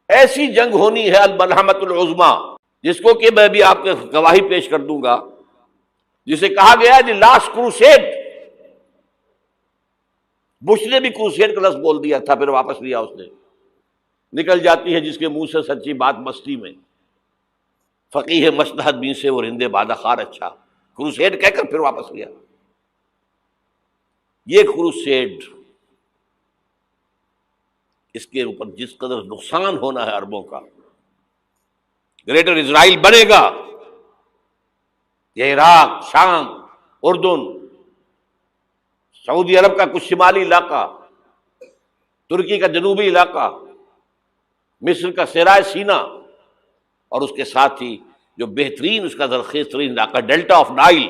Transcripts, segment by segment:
ایسی جنگ ہونی ہے الملحمۃ العظما، جس کو کہ میں بھی آپ کے گواہی پیش کر دوں گا، جسے کہا گیا ہے دی لاسٹ کروسیڈ۔ بش نے بھی کروسیڈ کا لفظ بول دیا تھا، پھر واپس لیا اس نے۔ نکل جاتی ہے جس کے منہ سے سچی بات مستی میں، فقیہ مصلحت بین سے وہ رندے بادہ خار اچھا، کروسیڈ کہہ کر پھر واپس لیا۔ یہ کروسیڈ، اس کے اوپر جس قدر نقصان ہونا ہے عربوں کا، گریٹر اسرائیل بنے گا، یہ عراق، شام، اردن، سعودی عرب کا کچھ شمالی علاقہ، ترکی کا جنوبی علاقہ، مصر کا صحرائے سینا، اور اس کے ساتھ ہی جو بہترین اس کا زرخیز ترین علاقہ ڈیلٹا آف نائل،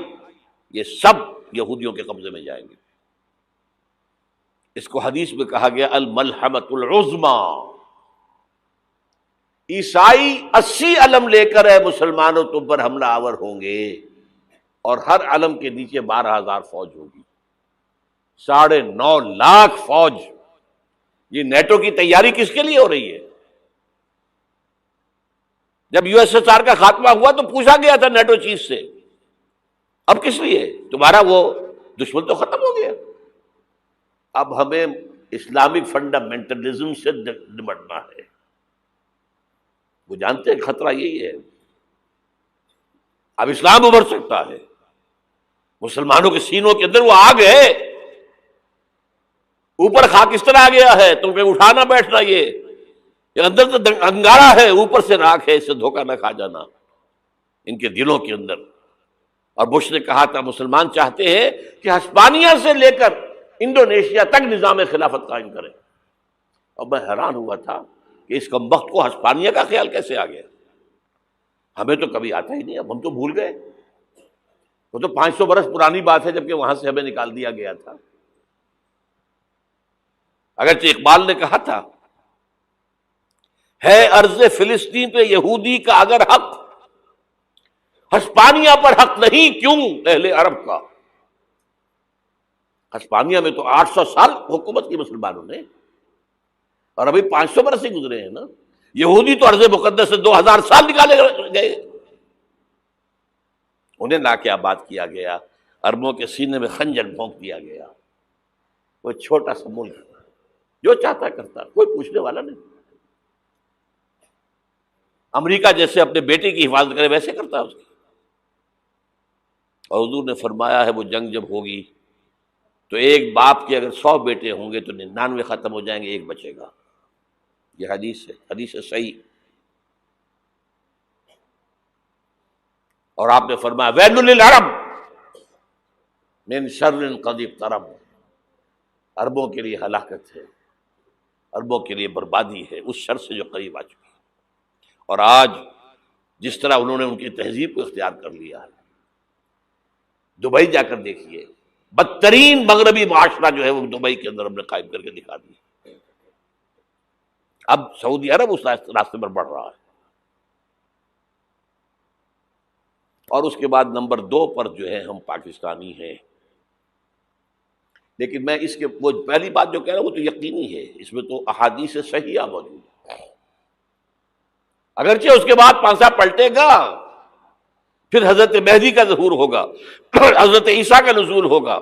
یہ سب یہودیوں کے قبضے میں جائیں گے۔ اس کو حدیث میں کہا گیا الملحمۃ العظما۔ عیسائی 80 علم لے کر اے مسلمانوں تم پر حملہ آور ہوں گے، اور ہر علم کے نیچے 12,000 فوج ہوگی، 9.5 لاکھ فوج۔ یہ نیٹو کی تیاری کس کے لیے ہو رہی ہے؟ جب یو ایس ایس آر کا خاتمہ ہوا تو پوچھا گیا تھا نیٹو چیف سے، اب کس لیے؟ تمہارا وہ دشمن تو ختم ہو گیا، اب ہمیں اسلامک فنڈامنٹلزم سے نمٹنا ہے۔ وہ جانتے ہیں خطرہ یہی ہے، اب اسلام ابھر سکتا ہے، مسلمانوں کے سینوں کے اندر وہ آگ ہے، اوپر خاکستر آ گیا ہے، تم پہ اٹھانا بیٹھنا، یہ اندر تو انگارہ ہے، اوپر سے راکھ ہے، اس سے دھوکہ نہ کھا جانا ان کے دلوں کے اندر۔ اور بش نے کہا تھا مسلمان چاہتے ہیں کہ ہسپانیہ سے لے کر انڈونیشیا تک نظام خلافت قائم کریں، اور میں حیران ہوا تھا کہ اس کمبخت کو ہسپانیہ کا خیال کیسے آ گیا؟ ہمیں تو کبھی آتا ہی نہیں، اب ہم تو بھول گئے، وہ تو 500 برس پرانی بات ہے جبکہ وہاں سے ہمیں نکال دیا گیا تھا۔ اگرچہ اقبال نے کہا تھا ہے ارض فلسطین پہ یہودی کا اگر حق، ہسپانیہ پر حق نہیں کیوں اہل عرب کا؟ ہسپانیہ میں تو 800 سال حکومت کی مسلمانوں نے، اور ابھی 500 برس ہی گزرے ہیں نا۔ یہودی تو ارض مقدس سے 2000 سال نکالے گئے، انہیں ناکہ آباد کیا گیا، عربوں کے سینے میں خنجر بھونک دیا گیا۔ وہ چھوٹا سا ملک جو چاہتا کرتا، کوئی پوچھنے والا نہیں۔ امریکہ جیسے اپنے بیٹے کی حفاظت کرے ویسے کرتا اس کی۔ اور حضور نے فرمایا ہے وہ جنگ جب ہوگی تو ایک باپ کے اگر 100 بیٹے ہوں گے تو 99 ختم ہو جائیں گے، ایک بچے گا۔ یہ حدیث ہے، حدیث ہے صحیح۔ اور آپ نے فرمایا ویل للعرب من شر قد اقترب، عربوں کے لیے ہلاکت ہے، عربوں کے لیے بربادی ہے اس شر سے جو قریب آ چکی ہے۔ اور آج جس طرح انہوں نے ان کی تہذیب کو اختیار کر لیا ہے، دبئی جا کر دیکھیے، بدترین مغربی معاشرہ جو ہے وہ دبئی کے اندر ہم نے قائم کر کے دکھا دیا۔ اب سعودی عرب اس راستے پر بڑھ رہا ہے۔ اور اس کے بعد نمبر 2 پر جو ہے ہم پاکستانی ہیں، لیکن میں اس کے وہ پہلی بات جو کہہ رہا ہوں وہ تو یقینی ہے، اس میں تو احادیث صحیحہ موجود ہے۔ اگرچہ اس کے بعد پانسا پلٹے گا، پھر حضرت مہدی کا ظہور ہوگا، حضرت عیسیٰ کا نزول ہوگا،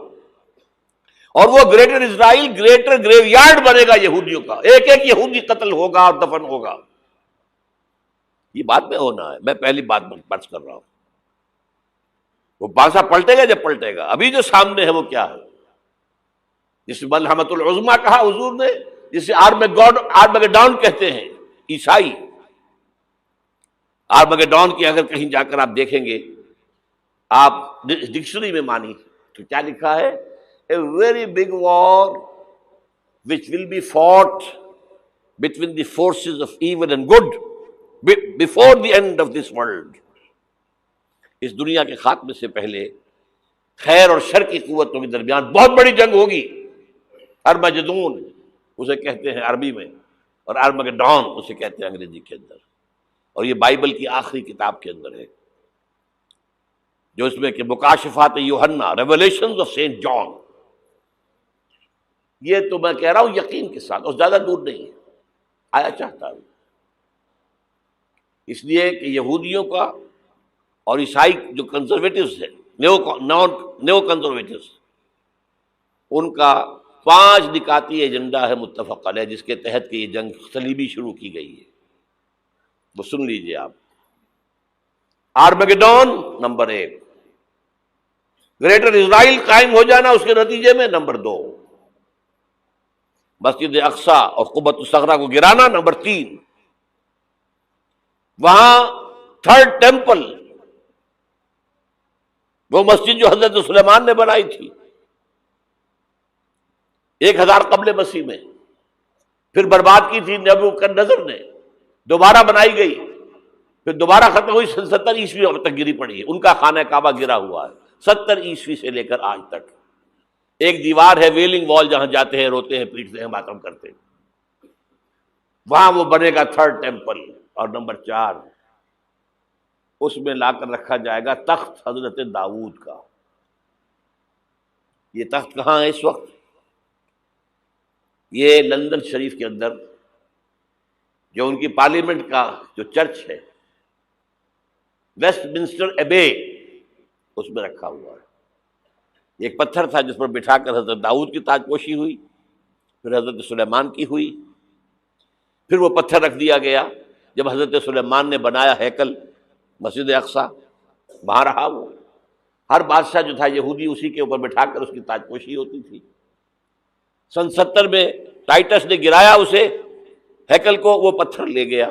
اور وہ گریٹر اسرائیل گریٹر گریو یارڈ بنے گا یہودیوں کا، ایک ایک یہودی قتل ہوگا اور دفن ہوگا۔ یہ بات میں ہونا ہے، میں پہلی بات بات کر رہا ہوں۔ وہ پانسا پلٹے گا جب پلٹے گا، ابھی جو سامنے ہے وہ کیا ہے؟ جس ملحمۃ العظما کہا حضور نے، جسے آرمگیڈون کہتے ہیں عیسائی۔ آرمگیڈون کی اگر کہیں جا کر آپ دیکھیں گے، آپ ڈکشنری میں مانی تو کیا لکھا ہے؟ A very big war which will be fought between the forces of evil and good before the end of this world. اس دنیا کے خاتمے سے پہلے خیر اور شر کی قوتوں کے درمیان بہت بڑی جنگ ہوگی۔ ارمجدون اسے کہتے ہیں عربی میں، اور آرمگیڈون اسے کہتے ہیں انگریزی کے اندر، اور یہ بائبل کی آخری کتاب کے اندر ہے، جو اس میں کہ مکاشفات یوحنا، ریویلیشنز آف سینٹ جان۔ یہ تو میں کہہ رہا ہوں یقین کے ساتھ، اور زیادہ دور نہیں ہے، آیا چاہتا ہوں اس لیے کہ یہودیوں کا اور عیسائی جو کنزرویٹوز ہیں، نیو کنزرویٹوز، ان کا 5 نکاتی ایجنڈا ہے متفق علیہ، جس کے تحت کہ یہ جنگ صلیبی شروع کی گئی ہے. وہ سن لیجئے آپ. آرمیگیڈون نمبر 1، گریٹر اسرائیل قائم ہو جانا اس کے نتیجے میں نمبر 2، مسجد اقصی اور قبۃ الصغریٰ کو گرانا نمبر 3، وہاں تھرڈ ٹیمپل، وہ مسجد جو حضرت سلیمان نے بنائی تھی 1000 قبل مسیح میں، پھر برباد کی تھی نبوکدنضر نے، دوبارہ بنائی گئی، پھر دوبارہ ختم ہوئی 70 عیسوی تک گری پڑی ہے. ان کا خانہ کعبہ گرا ہوا ہے 70 عیسوی سے لے کر آج تک. ایک دیوار ہے ویلنگ وال، جہاں جاتے ہیں، روتے ہیں، پیٹتے ہیں، ماتم کرتے ہیں، وہاں وہ بنے گا تھرڈ ٹیمپل. اور نمبر 4، اس میں لا کر رکھا جائے گا تخت حضرت داؤد کا. یہ تخت کہاں ہے اس وقت؟ یہ لندن شریف کے اندر جو ان کی پارلیمنٹ کا جو چرچ ہے، ویسٹ منسٹر ایبے، اس میں رکھا ہوا ہے. ایک پتھر تھا جس پر بٹھا کر حضرت داؤد کی تاج پوشی ہوئی، پھر حضرت سلیمان کی ہوئی، پھر وہ پتھر رکھ دیا گیا جب حضرت سلیمان نے بنایا ہیکل مسجد اقصی، وہاں رہا وہ. ہر بادشاہ جو تھا یہودی اسی کے اوپر بٹھا کر اس کی تاج پوشی ہوتی تھی. سن 70 میں ٹائٹس نے گرایا اسے، ہیکل کو، وہ پتھر لے گیا،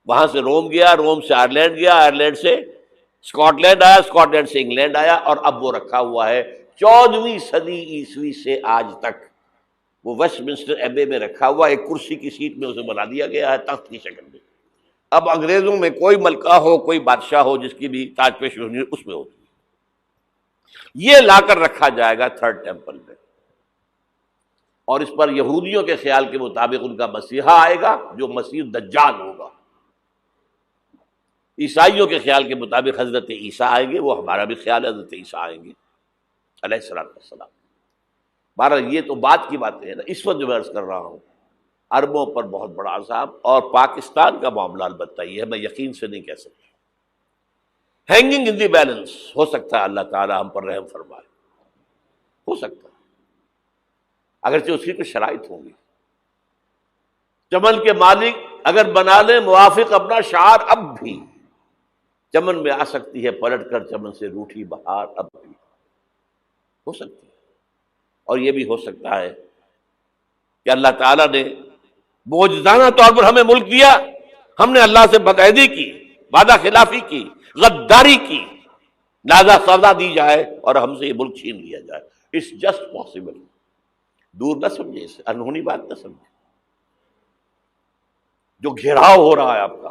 وہاں سے روم گیا، روم سے آئرلینڈ گیا، آئرلینڈ سے اسکاٹ لینڈ آیا، اسکاٹ لینڈ سے انگلینڈ آیا، اور اب وہ رکھا ہوا ہے 14ویں صدی عیسوی سے آج تک. وہ ویسٹ منسٹر ایبے میں رکھا ہوا، ایک کرسی کی سیٹ میں اسے بنا دیا گیا ہے تخت کی شکل میں. اب انگریزوں میں کوئی ملکہ ہو، کوئی بادشاہ ہو جس کی بھی تاج پوشی ہونی اس میں ہوتی. یہ لا کر رکھا جائے گا تھرڈ ٹیمپل میں، اور اس پر یہودیوں کے خیال کے مطابق ان کا مسیحا آئے گا جو مسیح دجال ہوگا. عیسائیوں کے خیال کے مطابق حضرت عیسیٰ آئیں گے، وہ ہمارا بھی خیال ہے حضرت عیسیٰ آئیں گے علیہ السلام. بہرحال یہ تو بات کی باتیں ہیں نا. اس وقت جو میں عرض کر رہا ہوں، عربوں پر بہت بڑا عذاب، اور پاکستان کا معاملہ البتہ یہ ہے، میں یقین سے نہیں کہہ سکتا. ہینگنگ ان دی بیلنس، ہو سکتا ہے اللہ تعالی ہم پر رحم فرمائے، ہو سکتا ہے، اگرچہ اس کی کچھ شرائط ہوں گی. چمن کے مالک اگر بنا لیں موافق اپنا شعار، اب بھی چمن میں آ سکتی ہے پلٹ کر چمن سے روٹھی بہار، اب بھی ہو سکتی ہے. اور یہ بھی ہو سکتا ہے کہ اللہ تعالیٰ نے معجزانہ طور پر ہمیں ملک دیا، ہم نے اللہ سے بدعہدی کی، وعدہ خلافی کی، غداری کی، لہذا سزا دی جائے اور ہم سے یہ ملک چھین لیا جائے. It's just possible. دور نہ سمجھے اسے، انہونی بات نہ سمجھے. جو گھیراؤ ہو رہا ہے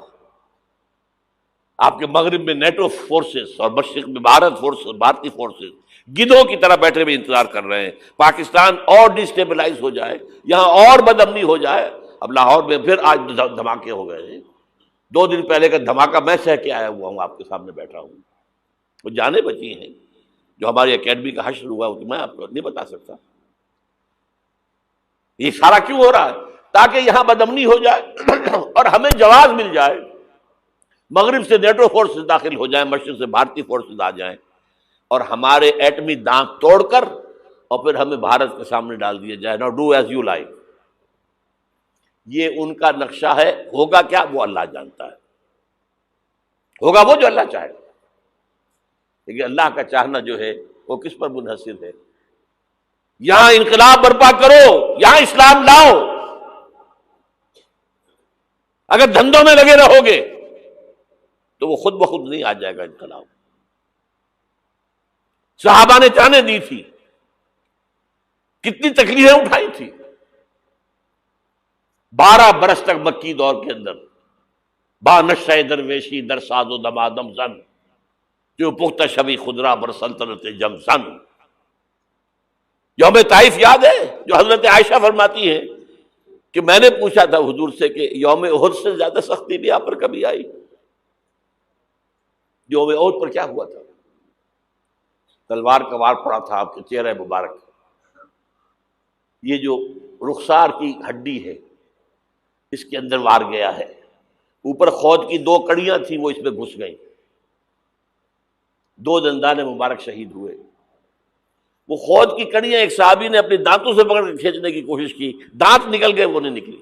آپ کے مغرب میں نیٹو فورسز اور مشرق میں بھارتی فورسز گدھوں کی طرح بیٹھے ہوئے انتظار کر رہے ہیں پاکستان اور ڈسٹیبلائز ہو جائے، یہاں اور بدامنی ہو جائے. اب لاہور میں پھر آج دھماکے ہو گئے ہیں. 2 دن پہلے کا دھماکہ میں سہ کے آیا ہوا ہوں، آپ کے سامنے بیٹھا ہوں. وہ جانیں بچی ہیں جو ہماری اکیڈمی کا حشر ہوا، میں آپ کو نہیں بتا سکتا. یہ سارا کیوں ہو رہا ہے؟ تاکہ یہاں بدامنی ہو جائے اور ہمیں جواز مل جائے. مغرب سے نیٹو فورسز داخل ہو جائیں، مشرق سے بھارتی فورسز آ جائیں، اور ہمارے ایٹمی دانت توڑ کر اور پھر ہمیں بھارت کے سامنے ڈال دیا جائے. Now do as you like. یہ ان کا نقشہ ہے. ہوگا کیا وہ اللہ جانتا ہے، ہوگا وہ جو اللہ چاہے. لیکن اللہ کا چاہنا جو ہے وہ کس پر منحصر ہے؟ یہاں انقلاب برپا کرو، یہاں اسلام لاؤ. اگر دھندوں میں لگے رہو گے تو وہ خود بخود نہیں آ جائے گا انقلاب. صحابہ نے جانیں دی تھی، کتنی تکلیفیں اٹھائی تھی. 12 برس تک مکی دور کے اندر با نشہ درویشی در ساز و دمادم زن، جو پختہ شبی خدرا بر سلطنت جم زن. یوم طائف یاد ہے جو حضرت عائشہ فرماتی ہے کہ میں نے پوچھا تھا حضور سے کہ یوم احد سے زیادہ سختی بھی آپ پر کبھی آئی؟ یوم احد پر کیا ہوا تھا؟ تلوار کا وار پڑا تھا آپ کے چہرہ مبارک. یہ جو رخسار کی ہڈی ہے اس کے اندر وار گیا ہے. اوپر خود کی 2 کڑیاں تھیں، وہ اس میں گھس گئیں، 2 دندان مبارک شہید ہوئے۔ وہ خود کی کڑیاں ایک صحابی نے اپنے دانتوں سے پکڑ کے کھینچنے کی کوشش کی، دانت نکل گئے، وہ نہیں نکلی۔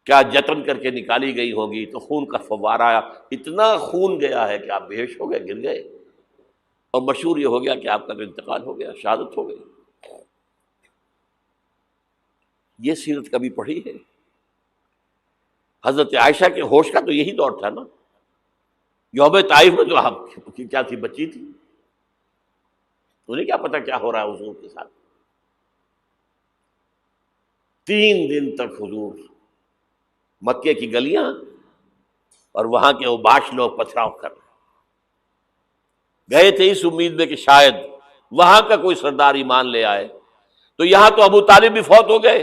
کیا جتن کر کے نکالی گئی ہوگی تو خون کا فوارہ آیا، اتنا خون گیا ہے کہ آپ بے ہوش ہو گئے، گر گئے، اور مشہور یہ ہو گیا کہ آپ کا تو انتقال ہو گیا، شہادت ہو گئی۔ یہ سیرت کبھی پڑھی ہے؟ حضرت عائشہ کے ہوش کا تو یہی دور تھا نا، یوم طائف میں تو آپ کی کیا تھی، بچی تھی، انہیں کیا پتا کیا ہو رہا ہے حضور کے ساتھ۔ 3 دن تک حضور مکے کی گلیاں اور وہاں کے اوباش لوگ پتھراؤ کر رہے گئے تھے اس امید میں کہ شاید وہاں کا کوئی سردار ایمان لے آئے، تو یہاں تو ابو طالب بھی فوت ہو گئے،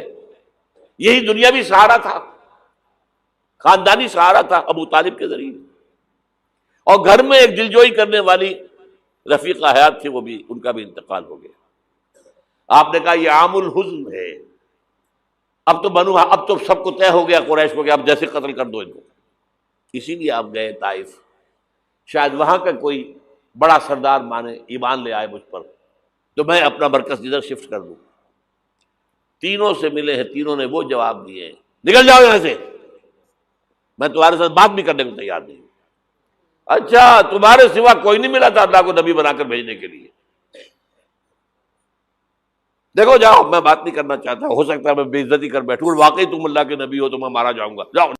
یہی دنیاوی سہارا تھا، خاندانی سہارا تھا ابو طالب کے ذریعے، اور گھر میں ایک دلجوئی کرنے والی رفیقہ حیات تھی، وہ بھی، ان کا بھی انتقال ہو گیا۔ آپ نے کہا یہ عام الحزن ہے، اب تو سب کو طے ہو گیا قریش کو کہ اب جیسے قتل کر دو ان کو، اسی لیے آپ گئے طائف، شاید وہاں کا کوئی بڑا سردار مانے، ایمان لے آئے مجھ پر، تو میں اپنا مرکز ادھر شفٹ کر دوں۔ تینوں سے ملے ہیں، تینوں نے وہ جواب دیے ہیں، نکل جاؤ یہاں سے، میں تمہارے ساتھ بات بھی کرنے کو تیار نہیں۔ اچھا، تمہارے سوا کوئی نہیں ملا تھا اللہ کو نبی بنا کر بھیجنے کے لیے؟ دیکھو جاؤ، میں بات نہیں کرنا چاہتا، ہو سکتا ہے میں بے عزتی کر بیٹھوں، اور واقعی تم اللہ کے نبی ہو تو میں مارا جاؤں گا، جاؤ۔